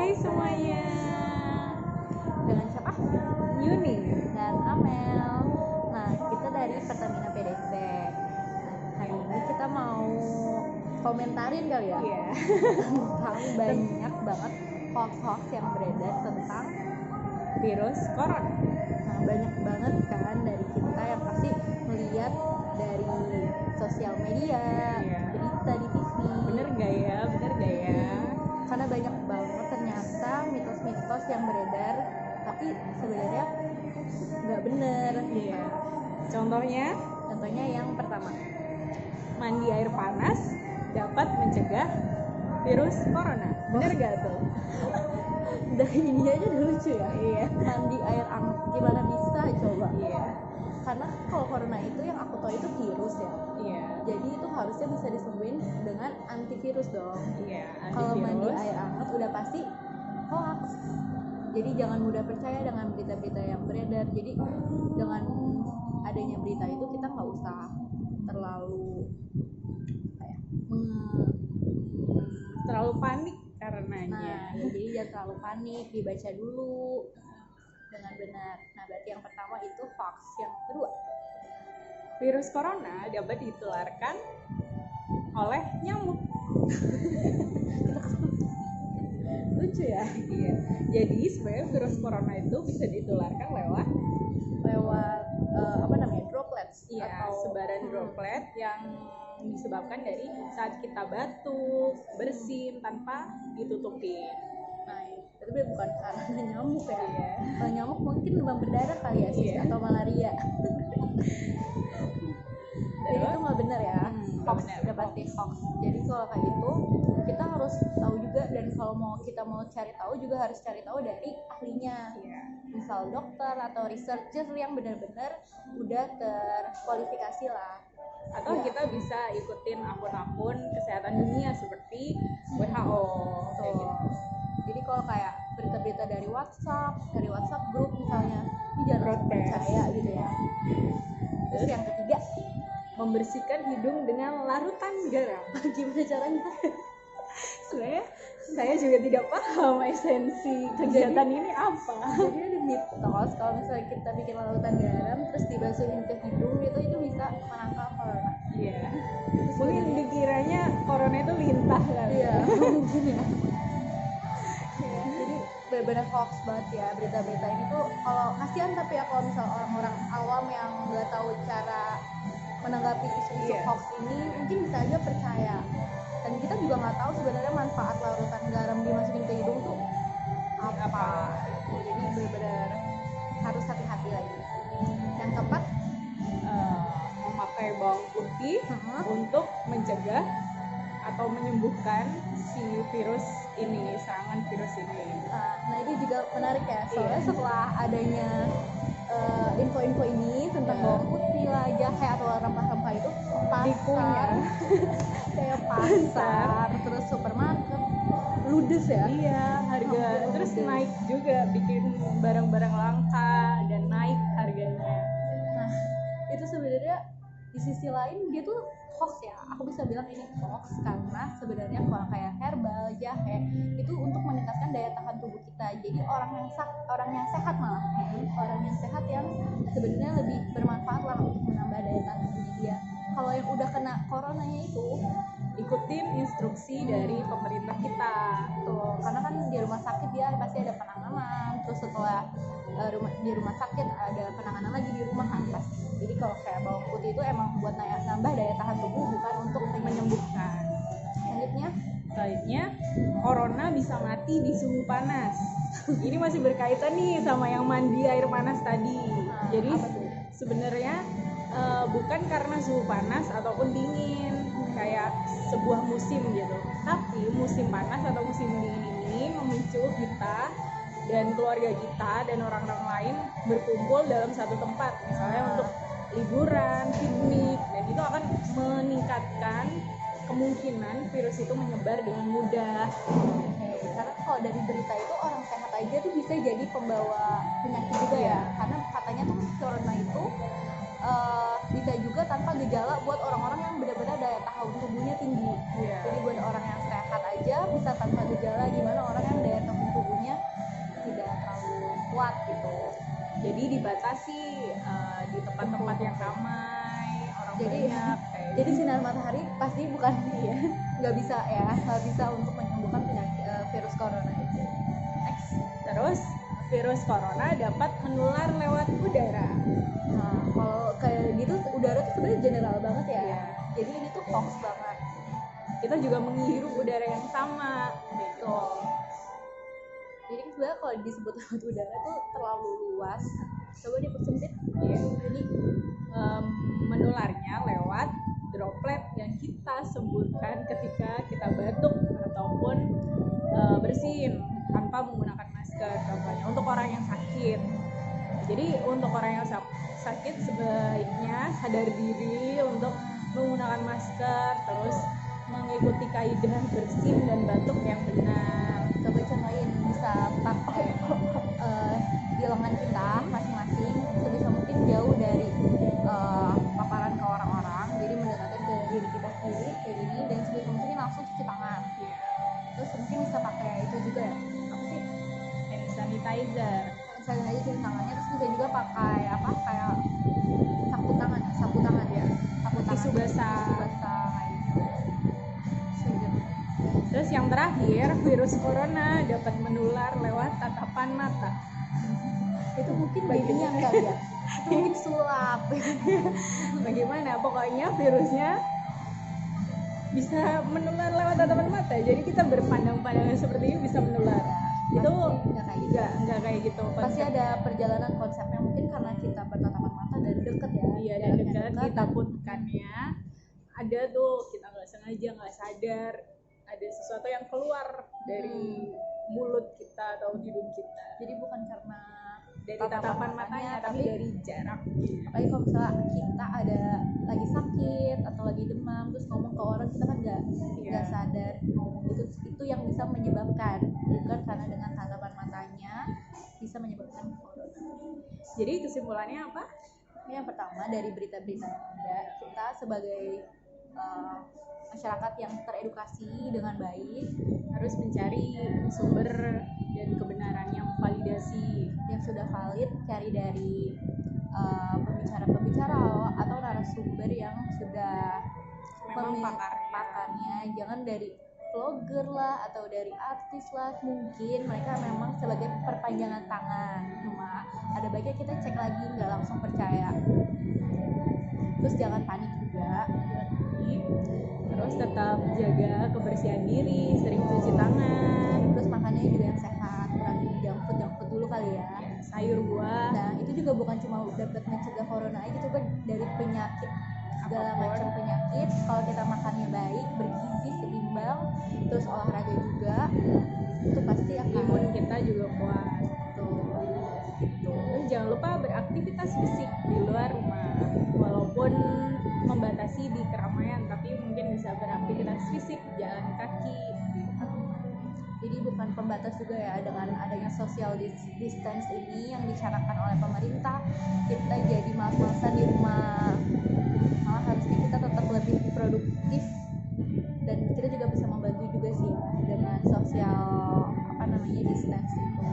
Hai semuanya. Dengan siapa? Yuni. Dan Amel. Nah, kita dari Pertamina PDC. Nah, hari ini kita mau komentarin kali ya. Iya. Tentang banyak banget hoax-hoax yang beredar tentang Virus corona. Nah, banyak banget kan dari kita yang pasti melihat dari sosial media, Iya. berita di TV. Bener gak ya? Karena banyak banget ternyata mitos-mitos yang beredar, tapi sebenarnya nggak bener. Iya. Contohnya yang pertama, mandi air panas dapat mencegah virus corona. Bener gak tuh? dari ini aja udah lucu ya. Iya. Mandi air hangat gimana bisa coba? Iya. Karena kalau corona itu yang aku tahu itu virus ya. Iya. Jadi itu harusnya bisa disembuhin dengan antivirus dong. Iya. Kalau mandi Antivirus. air hangat udah pasti hoax. Jadi jangan mudah percaya dengan berita-berita yang beredar. Jadi dengan adanya berita itu kita nggak usah terlalu terlalu panik karenanya. Nah, jadi jangan terlalu panik, dibaca dulu dengan benar. Nah, berarti yang pertama itu hoax. Yang kedua, Virus corona dapat ditularkan oleh nyamuk. lucu ya. Iya. Jadi sebenarnya virus corona itu bisa ditularkan lewat droplets. Iya, atau sebaran droplet yang disebabkan dari saat kita batuk, bersin tanpa ditutupin. Nah, itu bukan karena nyamuk ya. Iya. Kalau nyamuk mungkin demam berdarah kali ya, Iya. atau malaria. Jadi itu nggak benar ya. Hoax, benar. udah pasti hoax. Jadi kalau kayak gitu kita harus tahu juga, dan kalau kita mau cari tahu juga harus cari tahu dari ahlinya. Iya. Misal dokter atau researcher yang benar-benar udah terkualifikasi lah. Atau Ya. kita bisa ikutin akun-akun kesehatan dunia seperti WHO. Kayak gitu. Jadi kalau kayak berita-berita dari WhatsApp grup misalnya, ini jangan langsung Protes. percaya gitu ya. Terus yang ketiga, Membersihkan hidung dengan larutan garam. gimana caranya? Sebenarnya saya juga tidak paham esensi kegiatan ini apa. Jadi ada mitos kalau misalnya kita bikin larutan garam terus dibasuhin ke hidung itu bisa menangkal corona. Iya. Mungkin dikiranya corona itu lintah kali. Iya, mungkin ya. Jadi benar-benar hoax banget ya berita-berita ini tuh. Kalau kasihan tapi ya kalau misal orang-orang awam yang nggak tahu cara menanggapi isu-isu hoax ini, mungkin bisa aja percaya. Dan kita juga nggak tahu sebenarnya manfaat larutan garam dimasukin ke hidung tuh apa. Jadi benar-benar harus hati-hati lagi. Yang keempat, Memakai bawang putih untuk mencegah atau menyembuhkan si virus ini, serangan virus ini. nah ini juga menarik ya, soalnya setelah adanya info-info ini tentang bawang putih lah, jahe atau rempah-rempah itu, pasar kayak pasar terus supermarket ludes ya. Iya, harga terus naik juga, bikin barang-barang langka dan naik harganya. Nah, itu sebenarnya di sisi lain dia tuh hoax ya. Aku bisa bilang ini hoax karena sebenarnya kalau kayak herbal, jahe itu untuk meningkatkan daya tahan tubuh kita. Jadi orang yang sehat malah, orang yang sehat yang sebenarnya lebih bermanfaat lah untuk menambah daya tahan tubuh dia. Kalau yang udah kena coronanya itu, ikutin instruksi dari pemerintah kita. tuh, karena kan di rumah sakit dia pasti ada penanganan. Terus setelah di rumah sakit ada penanganan lagi di rumah kan pasti. Jadi kalau kayak bawang putih itu emang buat nambah daya tahan tubuh, bukan untuk menyembuhkan. Selanjutnya, corona bisa mati di suhu panas. Ini masih berkaitan nih sama yang mandi air panas tadi. Jadi sebenarnya bukan karena suhu panas ataupun dingin kayak sebuah musim gitu, tapi musim panas atau musim dingin ini memicu kita dan keluarga kita dan orang-orang lain berkumpul dalam satu tempat, misalnya untuk liburan, piknik, dan itu akan meningkatkan kemungkinan virus itu menyebar dengan mudah. Karena kalau dari berita itu orang sehat aja tuh bisa jadi pembawa penyakit juga ya. Karena katanya tuh corona itu bisa juga tanpa gejala buat orang-orang yang benar-benar daya tahan tubuhnya tinggi. Jadi buat orang yang sehat aja bisa tanpa gejala, gimana orang yang daya tahan tubuh bersosialisasi di tempat-tempat yang ramai, orang Jadi- banyak kayak Jadi sinar matahari pasti bukan iya. nggak bisa untuk menyembuhkan penyakit virus corona itu. Next. Terus virus corona dapat menular lewat udara. Nah, kalau kayak gitu udara tuh sebenarnya general banget ya. Iya. Jadi ini tuh hoax banget. Kita juga menghirup udara yang sama gitu. Jadi sebenarnya kalau disebut lewat udara tuh terlalu luas. Coba dipersempit. Iya. Jadi Menularnya lewat droplet yang kita semburkan ketika kita batuk ataupun bersin tanpa menggunakan masker contohnya untuk orang yang sakit. Jadi untuk orang yang sakit sebaiknya sadar diri untuk menggunakan masker, terus mengikuti kaidah bersin dan batuk yang benar. coba contohin bisa pakai di lengan kita masing-masing sebisa mungkin jauh dari paparan ke orang-orang. Jadi mendekatkan ke diri kita sendiri kayak gini dan sebisa mungkin langsung cuci tangan. Iya. Terus mungkin bisa pakai itu juga ya. Apa sih? Hand sanitizer. Misalnya aja cuci tangannya, terus bisa juga pakai apa kayak sapu tangan ya, sapu tangan ya, sapu tangan, Tisu basah. tisu basah kayak gitu. Segitu. Terus yang terakhir, virus corona dapat menular lewat tatapan mata. Itu mungkin bagiannya enggak ya, itu mungkin sulap. Bagaimana? Pokoknya virusnya bisa menular lewat tatapan mata. Jadi kita berpandang-pandangan seperti ini bisa menular. Itu Pasti nggak kayak gitu. enggak kayak gitu. Pasti konsep. ada perjalanan konsepnya, mungkin karena kita bertatapan mata dan deket ya. Iya, dan jaraknya dekat dekat. ditakutkannya ada tuh kita nggak sengaja nggak sadar ada sesuatu yang keluar dari mulut kita atau hidung kita. Jadi bukan karena Dari tatapan matanya, tapi dari jarak. apalagi kalau misalnya kita ada lagi sakit atau lagi demam terus ngomong ke orang, kita kan nggak Iya. sadar. Itu yang bisa menyebabkan, bukan karena dengan tatapan matanya bisa menyebabkan corona. Jadi kesimpulannya apa? Ini yang pertama, dari berita-berita yang ada, kita sebagai masyarakat yang teredukasi dengan baik Harus mencari sumber dan kebenaran yang validasi. yang sudah valid, cari dari pembicara-pembicara atau narasumber yang sudah Memang pakarnya. pakarnya, jangan dari vlogger lah atau dari artis lah. Mungkin mereka memang sebagai perpanjangan tangan, cuma ada baiknya kita cek lagi, nggak langsung percaya. Terus jangan panik juga. Terus tetap jaga kebersihan diri, sering cuci tangan, Terus makannya juga yang sehat, kurangi junk food dulu kali ya. sayur buah. Nah itu juga bukan cuma dapat mencegah corona aja, coba dari penyakit, segala Apapun. macam penyakit. Kalau kita makannya baik, bergizi, seimbang, terus olahraga juga, itu pasti akan Imun kita juga kuat. tuh. Terus jangan lupa beraktivitas fisik di luar rumah, walaupun membatasi di keramaian, tapi mungkin bisa beraktivitas fisik, jalan kaki. Jadi bukan pembatas juga ya, dengan adanya social distance ini yang dicanangkan oleh pemerintah, kita jadi malas-malasan di rumah. Malah harusnya kita tetap lebih produktif, dan kita juga bisa membantu juga sih ya dengan social distance itu.